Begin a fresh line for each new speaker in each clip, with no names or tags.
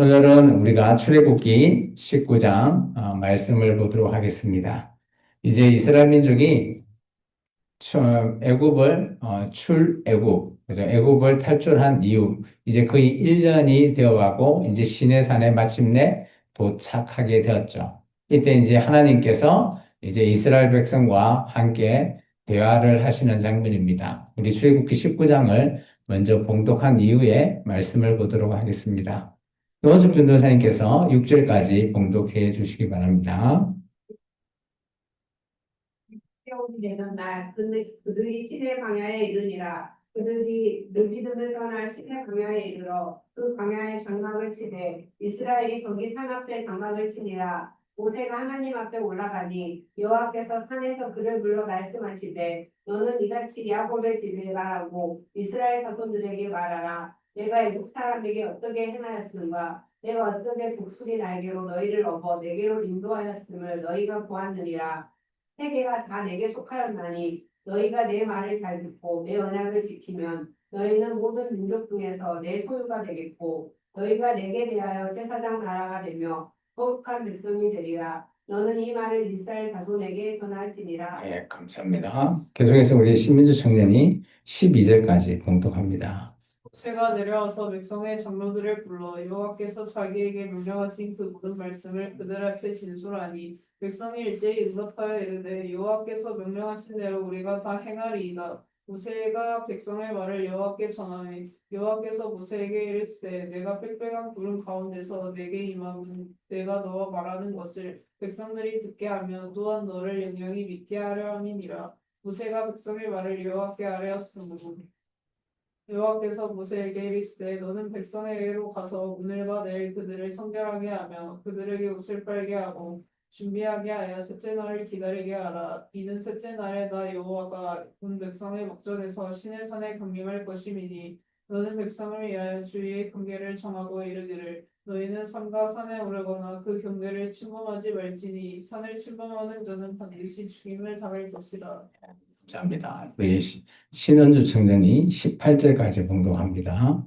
오늘은 우리가 출애굽기 19장 말씀을 보도록 하겠습니다. 이제 이스라엘 민족이 애굽을 출애굽, 그죠? 애굽을 탈출한 이후 이제 거의 1년이 되어가고 이제 시내산에 마침내 도착하게 되었죠. 이때 이제 하나님께서 이제 이스라엘 백성과 함께 대화를 하시는 장면입니다. 우리 출애굽기 19장을 먼저 봉독한 이후에 말씀을 보도록 하겠습니다. 노원숙 전도사님께서 6절까지 봉독해 주시기 바랍니다.
세월이 되는 날 그들이 시내 광야에 이르니라. 그들이 르피즘을 떠나 시내 광야에 이르러 그 광야의 장막을 치되 이스라엘이 거기 산 앞에 장막을 치니라. 모세가 하나님 앞에 올라가니 여호와께서 산에서 그를 불러 말씀하시되 너는 이같이 야곱의 집에 말하고 이스라엘 자손들에게 말하라. 내가 애굽 사람에게 어떻게 행하였는가. 내가 어떻게 독수리 날개로 너희를 업어 내게로 인도하였음을 너희가 보았느니라. 세계가 다 내게 속하였나니 너희가 내 말을 잘 듣고 내 언약을 지키면 너희는 모든 민족 중에서 내 소유가 되겠고 너희가 내게 대하여 제사장 나라가 되며 거룩한 백성이 되리라. 너는 이 말을 이스라엘 자손에게 전할지니라.
네, 감사합니다. 계속해서 우리 신민주 청년이 12절까지 봉독합니다.
모세가 내려와서 백성의 장로들을 불러 여호와께서 자기에게 명령하신 그 모든 말씀을 그들 앞에 진술하니 백성이 일제히 응답하여 이르되 여호와께서 명령하신 대로 우리가 다 행하리이다. 모세가 백성의 말을 여호와께 전하니 여호와께서 모세에게 이르시되 내가 빽빽한 구름 가운데서 내게 임하면 내가 너와 말하는 것을 백성들이 듣게 하며 또한 너를 영영히 믿게 하려 함이니라. 모세가 백성의 말을 여호와께 아뢰었으므로 여호와께서 모세에게 이르시되 너는 백성에게로 가서 오늘과 내일 그들을 성결하게 하며 그들에게 옷을 빨게 하고 준비하게 하여 셋째 날을 기다리게 하라. 이는 셋째 날에 나 여호와가 온 백성의 목전에서 시내산에 강림할 것임이니 너는 백성을 위하여 주의 경계를 정하고 이르기를 너희는 산과 산에 오르거나 그 경계를 침범하지 말지니 산을 침범하는 자는 반드시 죽임을 당할 것이라.
감사합니다. 우리 신원주 청년이 18절까지 봉독합니다.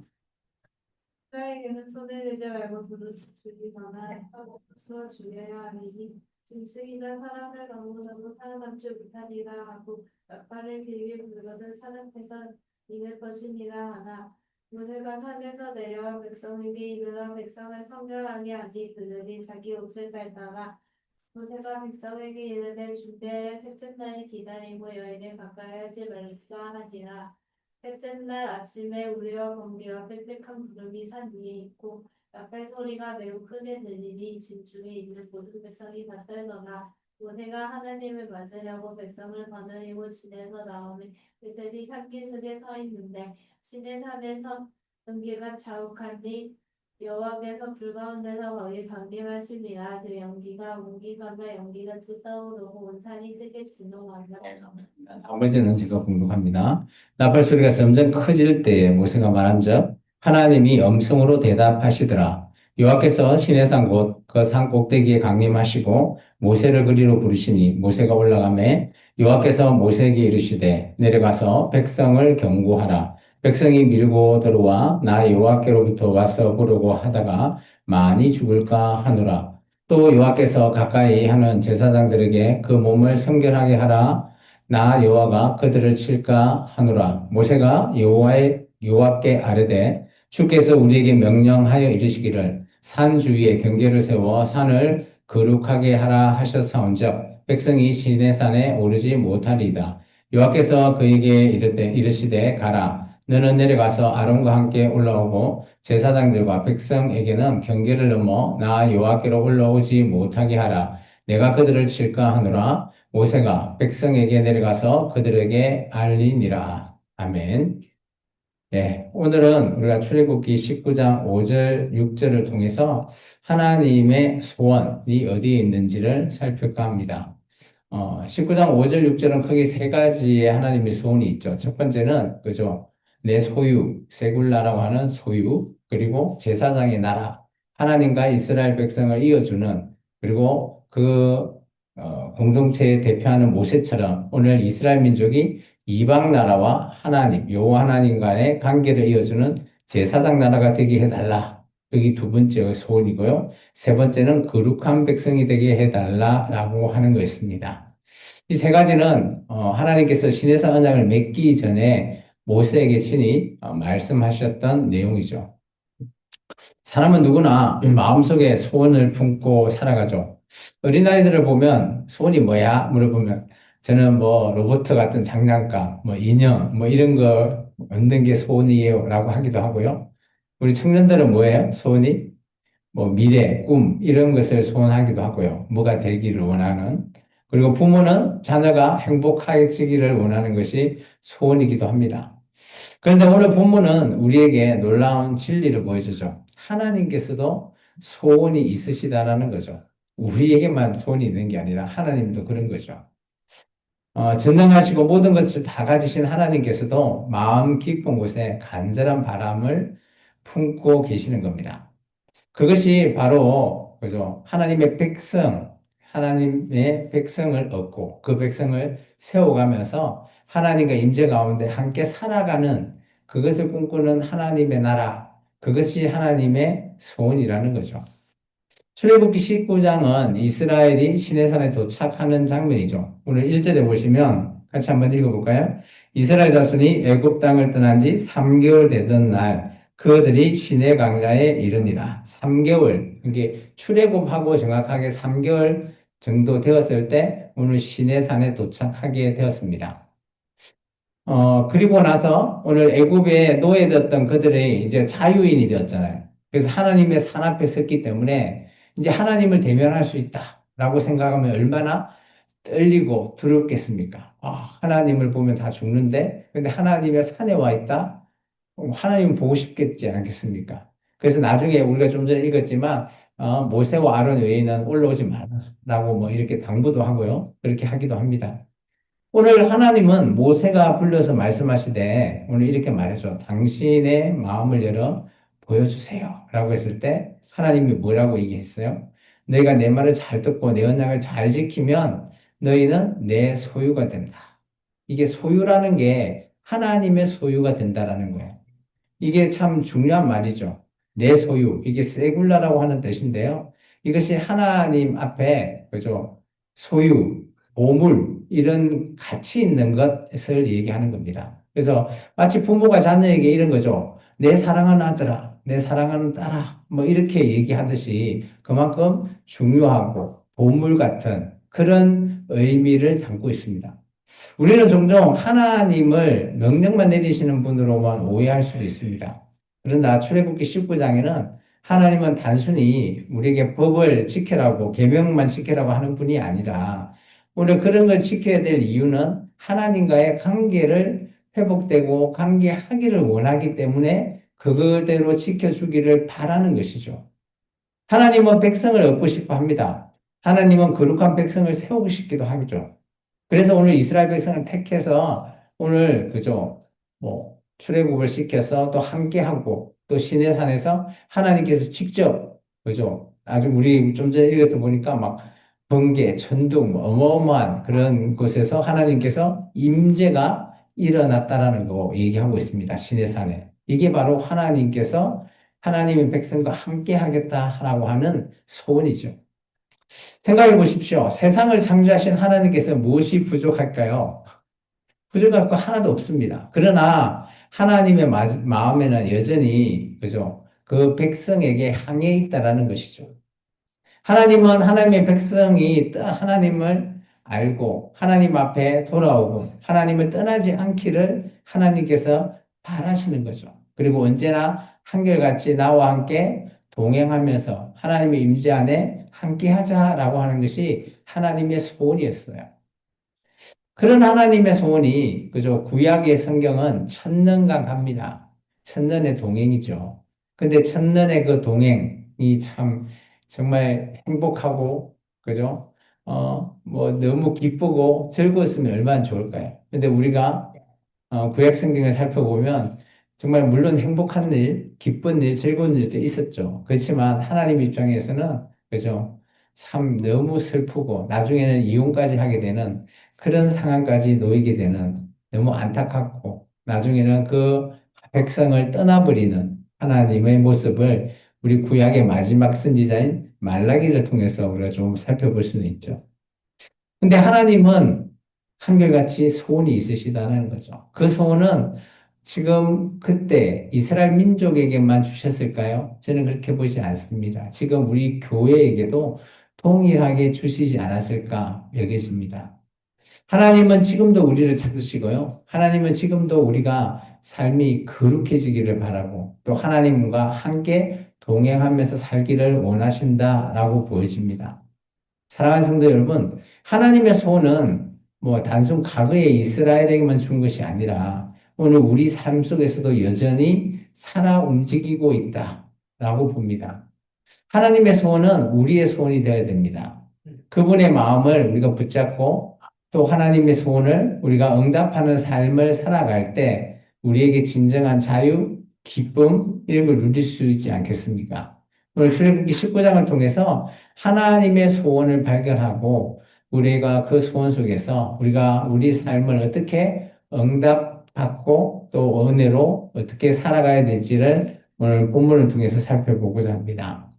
나에게는 손에 대지 말고 두루 주기거나 하고 스스로 죽여야 하리니 짐승이나 사람을 강물하고 살아남지 못하리라 하고 나팔을 길게 불거든 산 앞에서 이길 것이니라 하나 모세가 산에서 내려와 백성에게 이르러 백성을 성결하게 하니 그들이 자기 옷을 빨다가 모세가 백성에게 이르되 준비하여 셋째 날을 기다리고 여인을 가까이 하지 말라 하니라. 셋째 날 아침에 우리와 번개와 빽빽한 구름이 산 위에 있고 나팔 소리가 매우 크게 들리니 진중에 있는 모든 백성이 다 떨더라. 모세가 하나님을 맞으려고 백성을 거느리고 시내에서 나오매 그들이 산기슭에 서 있는데 시내산에서 연기가 자욱하니 여호와께서 불 가운데서 거기 강림하심이라. 그 연기가 옹기가며 연기같이 떠오르고 온 산이 크게 진동하며
나머지는 제가 봉독합니다. 나팔 소리가 점점 커질 때에 모세가 말한즉 하나님이 음성으로 대답하시더라. 여호와께서 시내산 곧 그 산 꼭대기에 강림하시고 모세를 그리로 부르시니 모세가 올라가매 여호와께서 모세에게 이르시되 내려가서 백성을 경고하라. 백성이 밀고 들어와 나 여호와께로부터 와서 보려고 하다가 많이 죽을까 하노라. 또 여호와께서 가까이 하는 제사장들에게 그 몸을 성결하게 하라. 나 여호와가 그들을 칠까 하노라. 모세가 여호와께 아뢰되 주께서 우리에게 명령하여 이르시기를 산 주위에 경계를 세워 산을 거룩하게 하라 하셨사온즉 백성이 시내산에 오르지 못하리이다. 여호와께서 그에게 이르시되 가라. 너는 내려가서 아론과 함께 올라오고 제사장들과 백성에게는 경계를 넘어 나 여호와께로 올라오지 못하게 하라. 내가 그들을 칠까 하노라. 모세가 백성에게 내려가서 그들에게 알리니라. 아멘. 네, 오늘은 우리가 출애굽기 19장 5절, 6절을 통해서 하나님의 소원이 어디에 있는지를 살펴볼까 합니다. 19장 5절, 6절은 크게 세 가지의 하나님의 소원이 있죠. 첫 번째는, 그죠? 내 소유, 세굴라라고 하는 소유, 그리고 제사장의 나라, 하나님과 이스라엘 백성을 이어주는, 그리고 공동체에 대표하는 모세처럼 오늘 이스라엘 민족이 이방 나라와 하나님, 여호와 하나님 간의 관계를 이어주는 제사장 나라가 되게 해달라. 그게 두 번째 소원이고요. 세 번째는 거룩한 백성이 되게 해달라라고 하는 것입니다. 이 세 가지는 하나님께서 시내산 언약을 맺기 전에 모세에게 친히 말씀하셨던 내용이죠. 사람은 누구나 마음속에 소원을 품고 살아가죠. 어린아이들을 보면 소원이 뭐야? 물어보면 저는 뭐 로봇 같은 장난감, 뭐 인형, 뭐 이런 거 얻는 게 소원이에요 라고 하기도 하고요. 우리 청년들은 뭐예요? 소원이? 뭐 미래, 꿈 이런 것을 소원하기도 하고요. 뭐가 되기를 원하는. 그리고 부모는 자녀가 행복하기를 원하는 것이 소원이기도 합니다. 그런데 오늘 본문은 우리에게 놀라운 진리를 보여주죠. 하나님께서도 소원이 있으시다라는 거죠. 우리에게만 소원이 있는 게 아니라 하나님도 그런 거죠. 전능하시고 모든 것을 다 가지신 하나님께서도 마음 깊은 곳에 간절한 바람을 품고 계시는 겁니다. 그것이 바로 그죠? 하나님의 백성을 얻고 그 백성을 세워가면서 하나님과 임재 가운데 함께 살아가는 그것을 꿈꾸는 하나님의 나라, 그것이 하나님의 소원이라는 거죠. 출애굽기 19장은 이스라엘이 시내산에 도착하는 장면이죠. 오늘 1절에 보시면 같이 한번 읽어볼까요? 이스라엘 자손이 애굽 땅을 떠난 지 3개월 되던 날 그들이 시내 광야에 이르니라. 3개월, 이게 출애굽하고 정확하게 3개월 정도 되었을 때 오늘 시내산에 도착하게 되었습니다. 그리고 나서 오늘 애굽에 노예되었던 그들이 이제 자유인이 되었잖아요. 그래서 하나님의 산 앞에 섰기 때문에 이제 하나님을 대면할 수 있다라고 생각하면 얼마나 떨리고 두렵겠습니까? 하나님을 보면 다 죽는데, 근데 하나님의 산에 와 있다? 하나님 보고 싶겠지 않겠습니까? 그래서 나중에 우리가 좀 전에 읽었지만, 모세와 아론 외에는 올라오지 말라고 뭐 이렇게 당부도 하고요. 그렇게 하기도 합니다. 오늘 하나님은 모세가 불러서 말씀하시되 오늘 이렇게 말해줘. 당신의 마음을 열어 보여주세요. 라고 했을 때 하나님이 뭐라고 얘기했어요? 너희가 내 말을 잘 듣고 내 언약을 잘 지키면 너희는 내 소유가 된다. 이게 소유라는 게 하나님의 소유가 된다라는 거예요. 이게 참 중요한 말이죠. 내 소유. 이게 세굴라라고 하는 뜻인데요. 이것이 하나님 앞에, 그죠? 소유, 보물, 이런 가치 있는 것을 얘기하는 겁니다. 그래서 마치 부모가 자녀에게 이런 거죠. 내 사랑하는 아들아, 내 사랑하는 딸아, 뭐 이렇게 얘기하듯이 그만큼 중요하고 보물 같은 그런 의미를 담고 있습니다. 우리는 종종 하나님을 명령만 내리시는 분으로만 오해할 수도 있습니다. 그러나 출애굽기 19장에는 하나님은 단순히 우리에게 법을 지키라고 계명만 지키라고 하는 분이 아니라 오늘 그런 걸 지켜야 될 이유는 하나님과의 관계를 회복되고 관계하기를 원하기 때문에 그거대로 지켜주기를 바라는 것이죠. 하나님은 백성을 얻고 싶어 합니다. 하나님은 거룩한 백성을 세우고 싶기도 하죠. 그래서 오늘 이스라엘 백성을 택해서 오늘 그죠 뭐 출애굽을 시켜서 또 함께하고 또 시내산에서 하나님께서 직접 그죠 아주 우리 좀 전에 읽어서 보니까 막 번개, 천둥 뭐 어마어마한 그런 곳에서 하나님께서 임재가 일어났다라는 거 얘기하고 있습니다. 시내산에 이게 바로 하나님께서 하나님의 백성과 함께하겠다라고 하는 소원이죠. 생각해 보십시오. 세상을 창조하신 하나님께서 무엇이 부족할까요? 부족할 거 하나도 없습니다. 그러나 하나님의 마음에는 여전히 그죠? 그 백성에게 향해 있다라는 것이죠. 하나님은 하나님의 백성이 하나님을 알고 하나님 앞에 돌아오고 하나님을 떠나지 않기를 하나님께서 바라시는 거죠. 그리고 언제나 한결같이 나와 함께 동행하면서 하나님의 임재 안에 함께 하자라고 하는 것이 하나님의 소원이었어요. 그런 하나님의 소원이 그죠? 구약의 성경은 천년간 갑니다. 천년의 동행이죠. 근데 천년의 그 동행이 참 정말 행복하고 그죠? 뭐 너무 기쁘고 즐거웠으면 얼마나 좋을까요? 근데 우리가 구약 성경을 살펴보면 정말 물론 행복한 일, 기쁜 일, 즐거운 일도 있었죠. 그렇지만 하나님 입장에서는 그죠? 참 너무 슬프고 나중에는 이혼까지 하게 되는 그런 상황까지 놓이게 되는 너무 안타깝고 나중에는 그 백성을 떠나버리는 하나님의 모습을 우리 구약의 마지막 선지자인 말라기를 통해서 우리가 좀 살펴볼 수는 있죠. 근데 하나님은 한결같이 소원이 있으시다는 거죠. 그 소원은 지금 그때 이스라엘 민족에게만 주셨을까요? 저는 그렇게 보지 않습니다. 지금 우리 교회에게도 동일하게 주시지 않았을까 여겨집니다. 하나님은 지금도 우리를 찾으시고요. 하나님은 지금도 우리가 삶이 거룩해지기를 바라고 또 하나님과 함께 동행하면서 살기를 원하신다라고 보여집니다. 사랑하는 성도 여러분, 하나님의 소원은 뭐 단순 과거의 이스라엘에게만 준 것이 아니라 오늘 우리 삶 속에서도 여전히 살아 움직이고 있다라고 봅니다. 하나님의 소원은 우리의 소원이 되어야 됩니다. 그분의 마음을 우리가 붙잡고 또 하나님의 소원을 우리가 응답하는 삶을 살아갈 때 우리에게 진정한 자유, 기쁨 이런 걸 누릴 수 있지 않겠습니까? 오늘 출애굽기 19장을 통해서 하나님의 소원을 발견하고 우리가 그 소원 속에서 우리가 우리 삶을 어떻게 응답받고 또 은혜로 어떻게 살아가야 될지를 오늘 본문을 통해서 살펴보고자 합니다.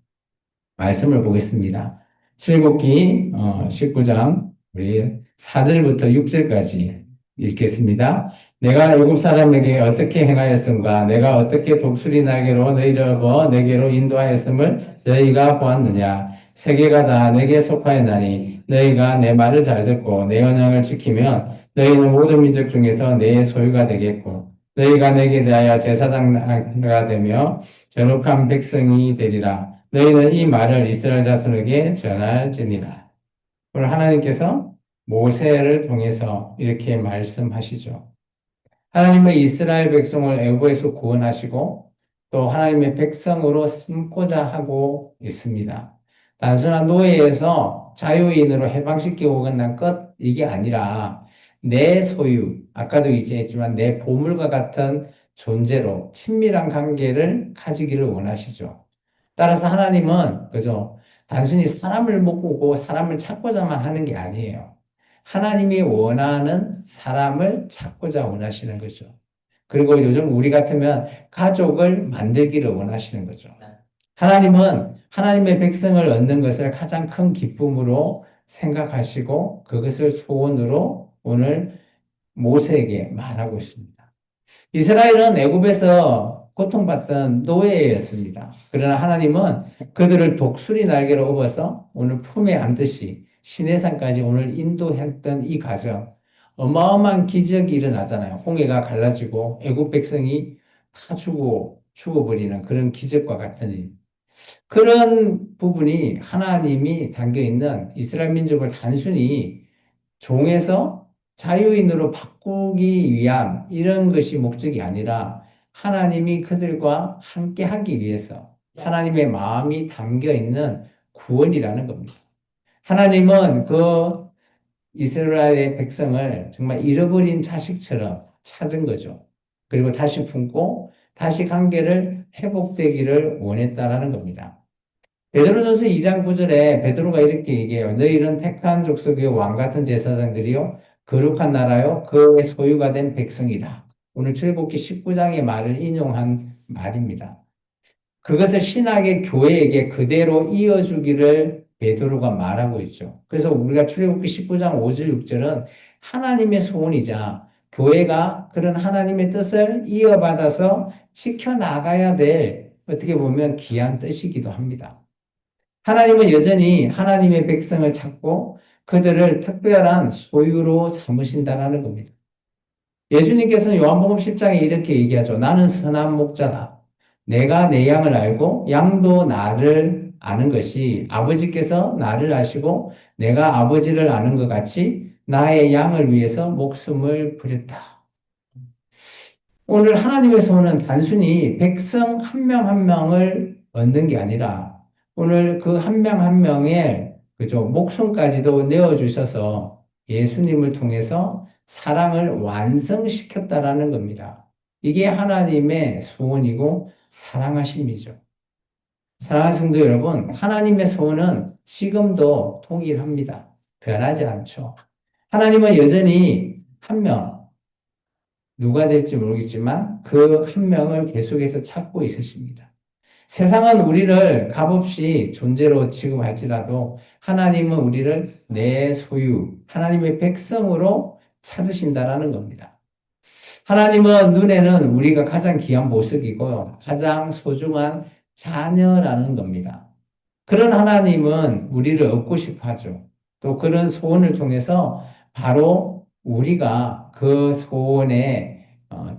말씀을 보겠습니다. 출애굽기 19장 우리 4절부터 6절까지 읽겠습니다. 내가 애굽 사람에게 어떻게 행하였음과 내가 어떻게 독수리 날개로 너희를 업어 내게로 인도하였음을 너희가 보았느냐. 세계가 다 내게 속하였나니 너희가 내 말을 잘 듣고 내 언약을 지키면 너희는 모든 민족 중에서 내 소유가 되겠고 너희가 내게 대하여 제사장가 되며 전혹한 백성이 되리라. 너희는 이 말을 이스라엘 자손에게 전할지니라. 오늘 하나님께서 모세를 통해서 이렇게 말씀하시죠. 하나님은 이스라엘 백성을 애굽에서 구원하시고 또 하나님의 백성으로 삼고자 하고 있습니다. 단순한 노예에서 자유인으로 해방시키고 끝난 것 이게 아니라 내 소유, 아까도 이제 했지만 내 보물과 같은 존재로 친밀한 관계를 가지기를 원하시죠. 따라서 하나님은 그죠? 단순히 사람을 못 보고 사람을 찾고자만 하는 게 아니에요. 하나님이 원하는 사람을 찾고자 원하시는 거죠. 그리고 요즘 우리 같으면 가족을 만들기를 원하시는 거죠. 하나님은 하나님의 백성을 얻는 것을 가장 큰 기쁨으로 생각하시고 그것을 소원으로 오늘 모세에게 말하고 있습니다. 이스라엘은 애굽에서 고통받던 노예였습니다. 그러나 하나님은 그들을 독수리 날개로 업어서 오늘 품에 안듯이 시내산까지 오늘 인도했던 이 과정, 어마어마한 기적이 일어나잖아요. 홍해가 갈라지고 애굽 백성이 다 죽어버리는 그런 기적과 같은 일. 그런 부분이 하나님이 담겨 있는 이스라엘 민족을 단순히 종에서 자유인으로 바꾸기 위한 이런 것이 목적이 아니라 하나님이 그들과 함께 하기 위해서 하나님의 마음이 담겨 있는 구원이라는 겁니다. 하나님은 그 이스라엘의 백성을 정말 잃어버린 자식처럼 찾은 거죠. 그리고 다시 품고 다시 관계를 회복되기를 원했다라는 겁니다. 베드로전서 2장 9절에 베드로가 이렇게 얘기해요. 너희는 택한 족속의 왕 같은 제사장들이요 거룩한 나라요 그의 소유가 된 백성이다. 오늘 출애굽기 19장의 말을 인용한 말입니다. 그것을 신학의 교회에게 그대로 이어주기를 베드로가 말하고 있죠. 그래서 우리가 출애굽기 19장 5절 6절은 하나님의 소원이자 교회가 그런 하나님의 뜻을 이어받아서 지켜나가야 될 어떻게 보면 귀한 뜻이기도 합니다. 하나님은 여전히 하나님의 백성을 찾고 그들을 특별한 소유로 삼으신다는 겁니다. 예수님께서는 요한복음 10장에 이렇게 얘기하죠. 나는 선한 목자다. 내가 내 양을 알고 양도 나를 아는 것이 아버지께서 나를 아시고 내가 아버지를 아는 것 같이 나의 양을 위해서 목숨을 부렸다. 오늘 하나님의 소원은 단순히 백성 한 명 한 명을 얻는 게 아니라 오늘 그 한 명 한 명의 그죠 목숨까지도 내어주셔서 예수님을 통해서 사랑을 완성시켰다라는 겁니다. 이게 하나님의 소원이고 사랑하심이죠. 사랑하는 성도 여러분, 하나님의 소원은 지금도 동일합니다. 변하지 않죠. 하나님은 여전히 한 명, 누가 될지 모르겠지만 그 한 명을 계속해서 찾고 있으십니다. 세상은 우리를 값없이 존재로 취급할지라도 하나님은 우리를 내 소유, 하나님의 백성으로 찾으신다라는 겁니다. 하나님은 눈에는 우리가 가장 귀한 보석이고요. 가장 소중한 자녀라는 겁니다. 그런 하나님은 우리를 얻고 싶어 하죠. 또 그런 소원을 통해서 바로 우리가 그 소원의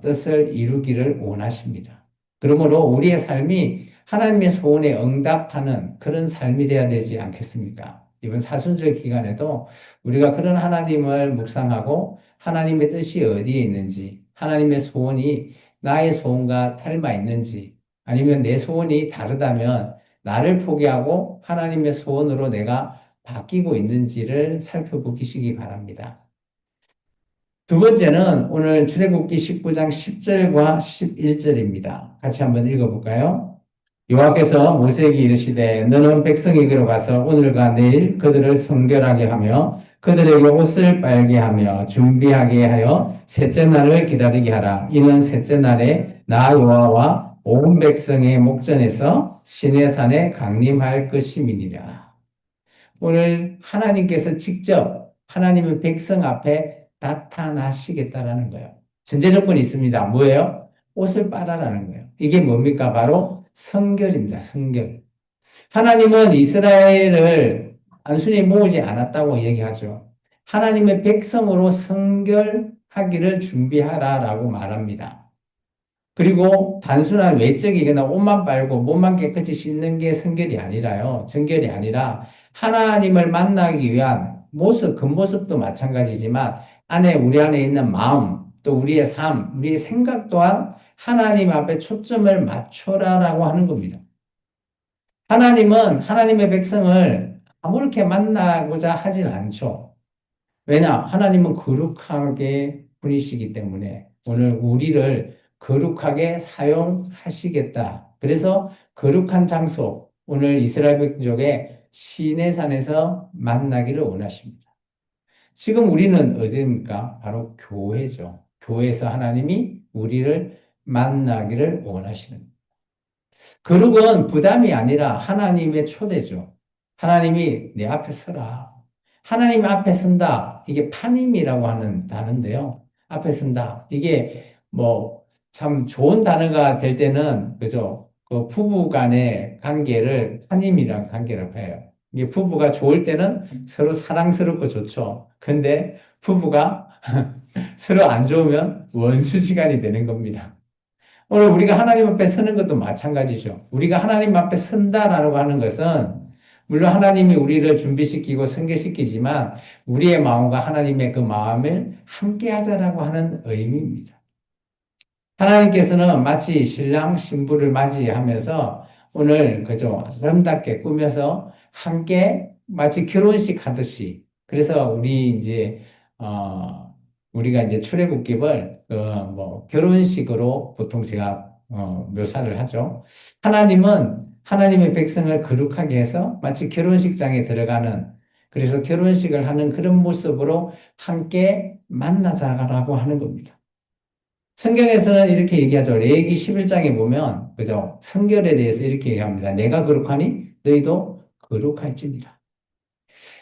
뜻을 이루기를 원하십니다. 그러므로 우리의 삶이 하나님의 소원에 응답하는 그런 삶이 되어야 되지 않겠습니까? 이번 사순절 기간에도 우리가 그런 하나님을 묵상하고 하나님의 뜻이 어디에 있는지, 하나님의 소원이 나의 소원과 닮아 있는지, 아니면 내 소원이 다르다면 나를 포기하고 하나님의 소원으로 내가 바뀌고 있는지를 살펴보시기 바랍니다. 두 번째는 오늘 출애굽기 19장 10절과 11절입니다. 같이 한번 읽어볼까요? 여호와께서 모세에게 이르시되 너는 백성에게로 가서 오늘과 내일 그들을 성결하게 하며 그들에게 옷을 빨게 하며 준비하게 하여 셋째 날을 기다리게 하라. 이는 셋째 날에 나 여호와와 온 백성의 목전에서 시내산에 강림할 것임이니라. 오늘 하나님께서 직접 하나님의 백성 앞에 나타나시겠다라는 거예요. 전제 조건이 있습니다. 뭐예요? 옷을 빨아라는 거예요. 이게 뭡니까? 바로 성결입니다. 성결. 하나님은 이스라엘을 단순히 모으지 않았다고 얘기하죠. 하나님의 백성으로 성결하기를 준비하라라고 말합니다. 그리고 단순한 외적이거나 옷만 빨고 몸만 깨끗이 씻는 게 성결이 아니라요. 정결이 아니라 하나님을 만나기 위한 모습, 겉모습도 마찬가지지만 우리 안에 있는 마음, 또 우리의 삶, 우리의 생각 또한 하나님 앞에 초점을 맞춰라라고 하는 겁니다. 하나님은 하나님의 백성을 아무렇게 만나고자 하진 않죠. 왜냐? 하나님은 거룩하게 분이시기 때문에 오늘 우리를 거룩하게 사용하시겠다. 그래서 거룩한 장소, 오늘 이스라엘 백족의 시내산에서 만나기를 원하십니다. 지금 우리는 어디입니까? 바로 교회죠. 교회에서 하나님이 우리를 만나기를 원하시는 거예요. 거룩은 부담이 아니라 하나님의 초대죠. 하나님이 내 앞에 서라. 하나님 앞에 선다. 이게 파님이라고 하는 단어인데요. 앞에 선다. 이게 참 좋은 단어가 될 때는, 그죠? 그 부부 간의 관계를 파님이랑 관계라고 해요. 이게 부부가 좋을 때는 서로 사랑스럽고 좋죠. 근데 부부가 서로 안 좋으면 원수지간이 되는 겁니다. 오늘 우리가 하나님 앞에 서는 것도 마찬가지죠. 우리가 하나님 앞에 선다라고 하는 것은 물론 하나님이 우리를 준비시키고 성계시키지만 우리의 마음과 하나님의 그 마음을 함께 하자라고 하는 의미입니다. 하나님께서는 마치 신랑 신부를 맞이하면서 오늘 그죠 아름답게 꾸며서 함께 마치 결혼식 하듯이 그래서 우리가 이제 출애굽기를 결혼식으로 보통 제가 묘사를 하죠. 하나님은 하나님의 백성을 거룩하게 해서 마치 결혼식장에 들어가는 그래서 결혼식을 하는 그런 모습으로 함께 만나자라고 하는 겁니다. 성경에서는 이렇게 얘기하죠. 레위기 11장에 보면 그죠? 성결에 대해서 이렇게 얘기합니다. 내가 거룩하니 너희도 거룩할지니라.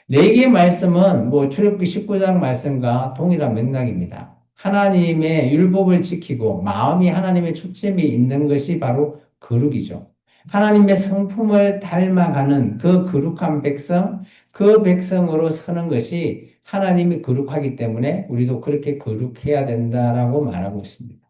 레위기의 말씀은 출애굽기 19장 말씀과 동일한 맥락입니다. 하나님의 율법을 지키고 마음이 하나님의 초점이 있는 것이 바로 거룩이죠. 하나님의 성품을 닮아가는 그 거룩한 백성, 그 백성으로 서는 것이 하나님이 거룩하기 때문에 우리도 그렇게 거룩해야 된다라고 말하고 있습니다.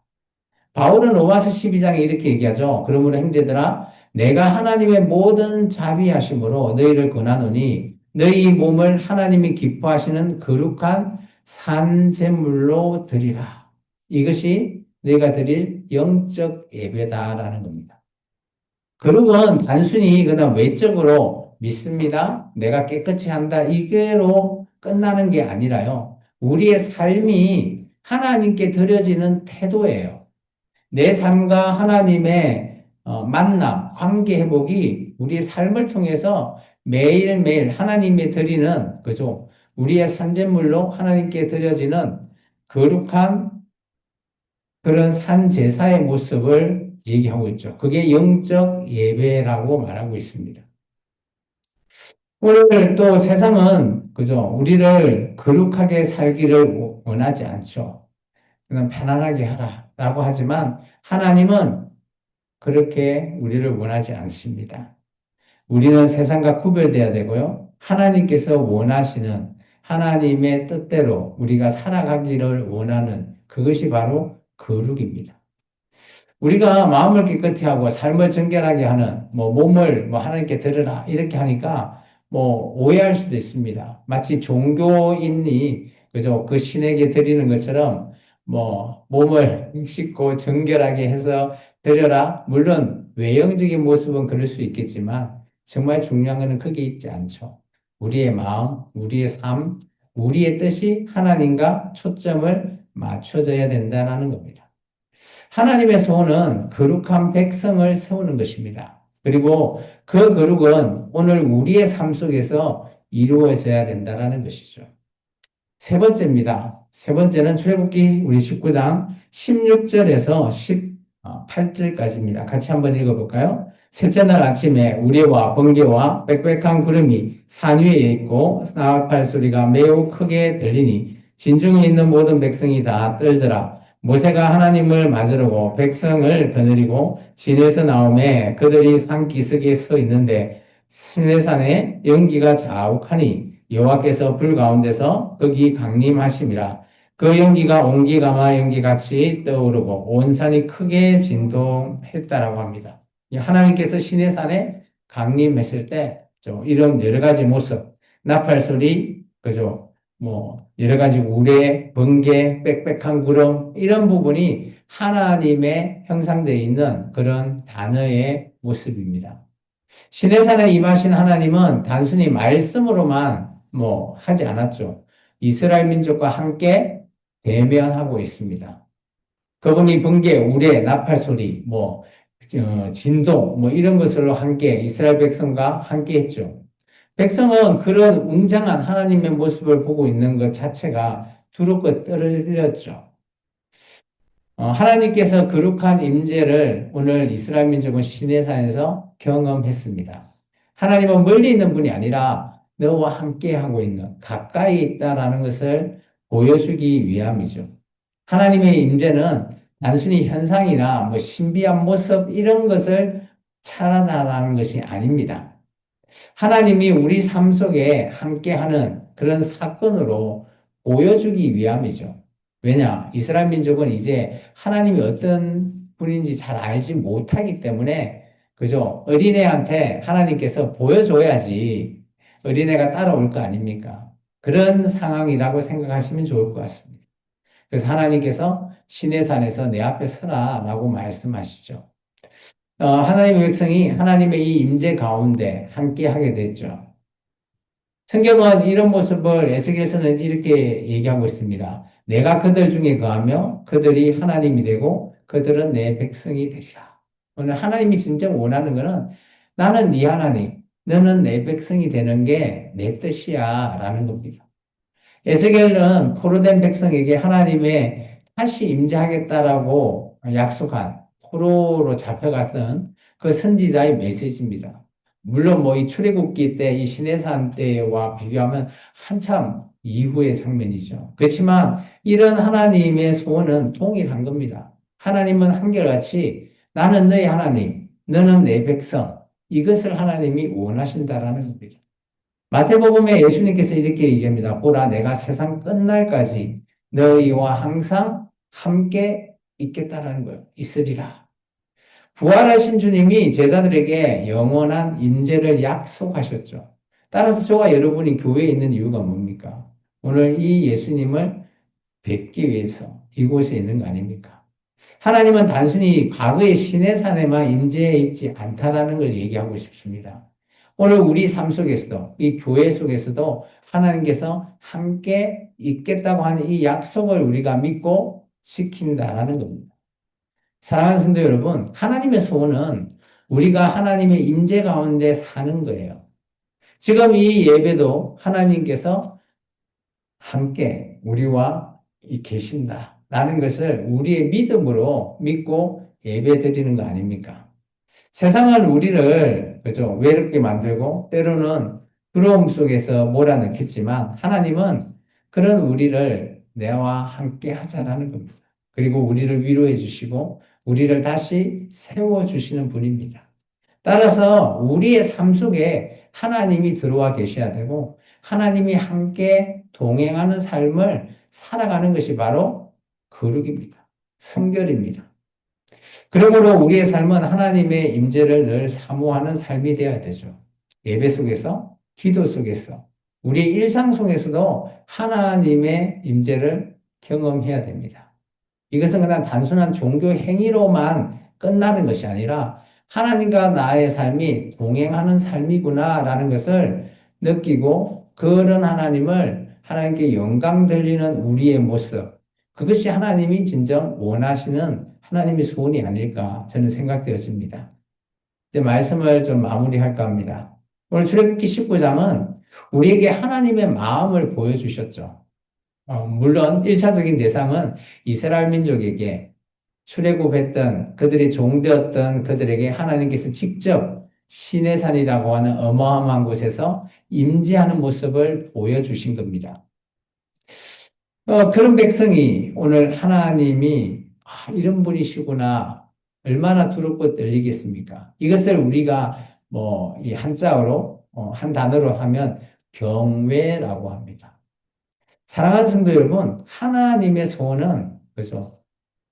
바울은 로마서 12장에 이렇게 얘기하죠. 그러므로 형제들아 내가 하나님의 모든 자비하심으로 너희를 권하노니 너희 몸을 하나님이 기뻐하시는 거룩한 산제물로 드리라. 이것이 너희가 드릴 영적 예배다라는 겁니다. 거룩은 단순히 그냥 외적으로 믿습니다. 내가 깨끗이 한다. 이게로 끝나는 게 아니라요. 우리의 삶이 하나님께 드려지는 태도예요. 내 삶과 하나님의 만남, 관계 회복이 우리의 삶을 통해서 매일매일 하나님께 드리는 그죠? 우리의 산제물로 하나님께 드려지는 거룩한 그런 산제사의 모습을 얘기하고 있죠. 그게 영적 예배라고 말하고 있습니다. 오늘 또 세상은, 그죠? 우리를 거룩하게 살기를 원하지 않죠. 그냥 편안하게 하라라고 하지만 하나님은 그렇게 우리를 원하지 않습니다. 우리는 세상과 구별돼야 되고요. 하나님께서 원하시는 하나님의 뜻대로 우리가 살아가기를 원하는 그것이 바로 거룩입니다. 우리가 마음을 깨끗이 하고 삶을 정결하게 하는, 몸을 하나님께 드려라 이렇게 하니까 오해할 수도 있습니다. 마치 종교인이 그죠? 그 신에게 드리는 것처럼 몸을 씻고 정결하게 해서 드려라. 물론 외형적인 모습은 그럴 수 있겠지만 정말 중요한 것은 그게 있지 않죠. 우리의 마음, 우리의 삶, 우리의 뜻이 하나님과 초점을 맞춰져야 된다는 겁니다. 하나님의 소원은 거룩한 백성을 세우는 것입니다. 그리고 그 거룩은 오늘 우리의 삶 속에서 이루어져야 된다는 것이죠. 세 번째입니다. 세 번째는 출애굽기 우리 19장 16절에서 18절까지입니다. 같이 한번 읽어볼까요? 셋째 날 아침에 우레와 번개와 빽빽한 구름이 산 위에 있고 나팔 소리가 매우 크게 들리니 진중에 있는 모든 백성이 다 떨더라. 모세가 하나님을 맞으려고 백성을 거느리고 진에서 나오매 그들이 산 기슭에 서 있는데 시내산에 연기가 자욱하니 여호와께서 불 가운데서 거기 강림하심이라. 그 연기가 온기가마 연기같이 떠오르고 온 산이 크게 진동했다라고 합니다. 하나님께서 시내산에 강림했을 때 이런 여러 가지 모습, 나팔 소리, 그죠? 여러 가지 우레, 번개, 빽빽한 구름, 이런 부분이 하나님의 형상되어 있는 그런 단어의 모습입니다. 시내산에 임하신 하나님은 단순히 말씀으로만 하지 않았죠. 이스라엘 민족과 함께 대면하고 있습니다. 그분이 번개, 우레, 나팔 소리, 진동, 이런 것으로 함께 이스라엘 백성과 함께 했죠. 백성은 그런 웅장한 하나님의 모습을 보고 있는 것 자체가 두렵고 떨렸죠. 하나님께서 거룩한 임재를 오늘 이스라엘 민족은 시내산에서 경험했습니다. 하나님은 멀리 있는 분이 아니라 너와 함께 하고 있는, 가까이 있다라는 것을 보여주기 위함이죠. 하나님의 임재는 단순히 현상이나 신비한 모습 이런 것을 찾아달라는 것이 아닙니다. 하나님이 우리 삶 속에 함께하는 그런 사건으로 보여주기 위함이죠. 왜냐? 이스라엘 민족은 이제 하나님이 어떤 분인지 잘 알지 못하기 때문에 그죠? 어린애한테 하나님께서 보여줘야지 어린애가 따라올 거 아닙니까? 그런 상황이라고 생각하시면 좋을 것 같습니다. 그래서 하나님께서 시내산에서 내 앞에 서라라고 말씀하시죠. 하나님의 백성이 하나님의 이 임재 가운데 함께 하게 됐죠. 성경은 이런 모습을 에스겔서는 이렇게 얘기하고 있습니다. 내가 그들 중에 거하며 그들이 하나님이 되고 그들은 내 백성이 되리라. 오늘 하나님이 진짜 원하는 것은 나는 네 하나님, 너는 내 백성이 되는 게 내 뜻이야 라는 겁니다. 에스겔은 포로된 백성에게 하나님의 다시 임재하겠다라고 약속한 포로로 잡혀갔던 그 선지자의 메시지입니다. 물론 이 출애굽기 때 이 시내산 때와 비교하면 한참 이후의 장면이죠. 그렇지만 이런 하나님의 소원은 동일한 겁니다. 하나님은 한결같이 나는 너의 하나님, 너는 내 백성, 이것을 하나님이 원하신다라는 겁니다. 마태복음에 예수님께서 이렇게 얘기합니다. 보라, 내가 세상 끝날까지 너희와 항상 함께 있겠다라는 거예요. 있으리라. 부활하신 주님이 제자들에게 영원한 임재를 약속하셨죠. 따라서 저와 여러분이 교회에 있는 이유가 뭡니까? 오늘 이 예수님을 뵙기 위해서 이곳에 있는 거 아닙니까? 하나님은 단순히 과거의 시내산에만 임재해 있지 않다라는 걸 얘기하고 싶습니다. 오늘 우리 삶 속에서도, 이 교회 속에서도 하나님께서 함께 있겠다고 하는 이 약속을 우리가 믿고 지킨다라는 겁니다. 사랑하는 성도 여러분, 하나님의 소원은 우리가 하나님의 임재 가운데 사는 거예요. 지금 이 예배도 하나님께서 함께 우리와 계신다라는 것을 우리의 믿음으로 믿고 예배 드리는 거 아닙니까? 세상은 우리를, 그죠? 외롭게 만들고, 때로는 두려움 속에서 몰아넣겠지만, 하나님은 그런 우리를 내와 함께 하자라는 겁니다. 그리고 우리를 위로해 주시고, 우리를 다시 세워주시는 분입니다. 따라서 우리의 삶 속에 하나님이 들어와 계셔야 되고, 하나님이 함께 동행하는 삶을 살아가는 것이 바로 거룩입니다. 성결입니다. 그러므로 우리의 삶은 하나님의 임재를 늘 사모하는 삶이 되어야 되죠. 예배 속에서, 기도 속에서, 우리의 일상 속에서도 하나님의 임재를 경험해야 됩니다. 이것은 그냥 단순한 종교 행위로만 끝나는 것이 아니라 하나님과 나의 삶이 동행하는 삶이구나라는 것을 느끼고 그런 하나님을 하나님께 영광 돌리는 우리의 모습, 그것이 하나님이 진정 원하시는 하나님의 소원이 아닐까 저는 생각되어집니다. 이제 말씀을 좀 마무리할까 합니다. 오늘 출애굽기 19장은 우리에게 하나님의 마음을 보여주셨죠. 물론 1차적인 대상은 이스라엘 민족에게 출애굽했던 그들이 종되었던 그들에게 하나님께서 직접 시내산이라고 하는 어마어마한 곳에서 임재하는 모습을 보여주신 겁니다. 그런 백성이 오늘 하나님이 이런 분이시구나 얼마나 두렵고 떨리겠습니까? 이것을 우리가 뭐 이 한자어로 한 단어로 하면 경외라고 합니다. 사랑하는 성도 여러분, 하나님의 소원은 그죠?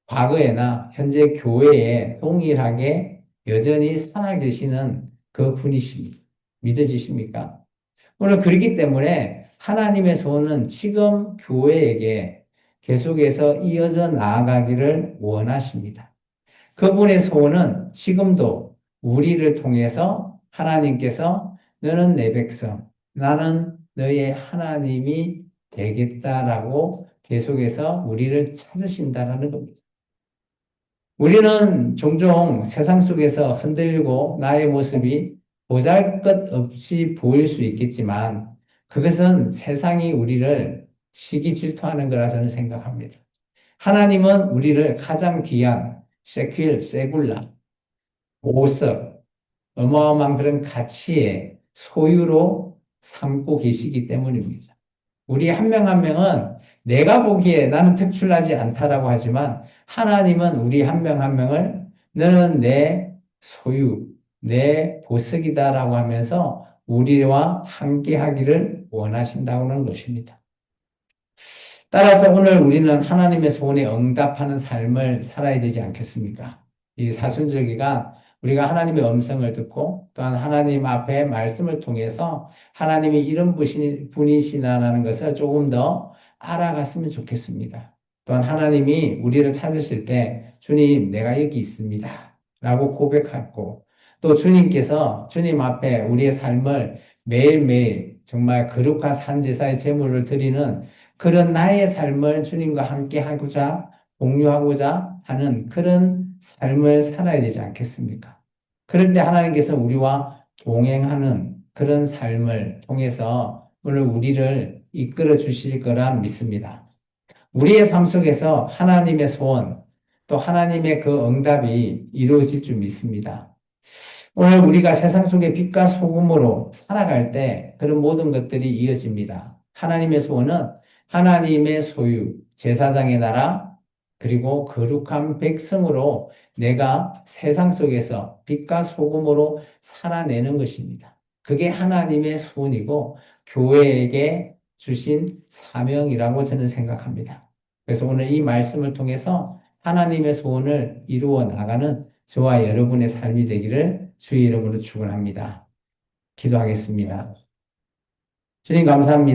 과거에나 현재 교회에 동일하게 여전히 살아계시는 그 분이십니다. 믿어지십니까? 오늘 그렇기 때문에 하나님의 소원은 지금 교회에게 계속해서 이어져 나아가기를 원하십니다. 그분의 소원은 지금도 우리를 통해서 하나님께서 너는 내 백성, 나는 너의 하나님이 되겠다라고 계속해서 우리를 찾으신다라는 겁니다. 우리는 종종 세상 속에서 흔들리고 나의 모습이 보잘것없이 보일 수 있겠지만 그것은 세상이 우리를 시기 질투하는 거라 저는 생각합니다. 하나님은 우리를 가장 귀한 세굴라, 보석, 어마어마한 그런 가치의 소유로 삼고 계시기 때문입니다. 우리 한 명 한 명은 내가 보기에 나는 특출나지 않다라고 하지만 하나님은 우리 한 명 한 명을 너는 내 소유, 내 보석이다라고 하면서 우리와 함께 하기를 원하신다고 하는 것입니다. 따라서 오늘 우리는 하나님의 소원에 응답하는 삶을 살아야 되지 않겠습니까? 이 사순절기가 우리가 하나님의 음성을 듣고 또한 하나님 앞에 말씀을 통해서 하나님이 이런 분이시라는 것을 조금 더 알아갔으면 좋겠습니다. 또한 하나님이 우리를 찾으실 때 주님 내가 여기 있습니다 라고 고백하고 또 주님께서 주님 앞에 우리의 삶을 매일매일 정말 거룩한 산제사의 제물을 드리는 그런 나의 삶을 주님과 함께 하고자 공유하고자 하는 그런 삶을 살아야 되지 않겠습니까? 그럴 때 하나님께서 우리와 동행하는 그런 삶을 통해서 오늘 우리를 이끌어 주실 거라 믿습니다. 우리의 삶 속에서 하나님의 소원, 또 하나님의 그 응답이 이루어질 줄 믿습니다. 오늘 우리가 세상 속에 빛과 소금으로 살아갈 때 그런 모든 것들이 이어집니다. 하나님의 소원은 하나님의 소유, 제사장의 나라, 그리고 거룩한 백성으로 내가 세상 속에서 빛과 소금으로 살아내는 것입니다. 그게 하나님의 소원이고 교회에게 주신 사명이라고 저는 생각합니다. 그래서 오늘 이 말씀을 통해서 하나님의 소원을 이루어 나가는 저와 여러분의 삶이 되기를 주의 이름으로 축원합니다. 기도하겠습니다. 주님 감사합니다.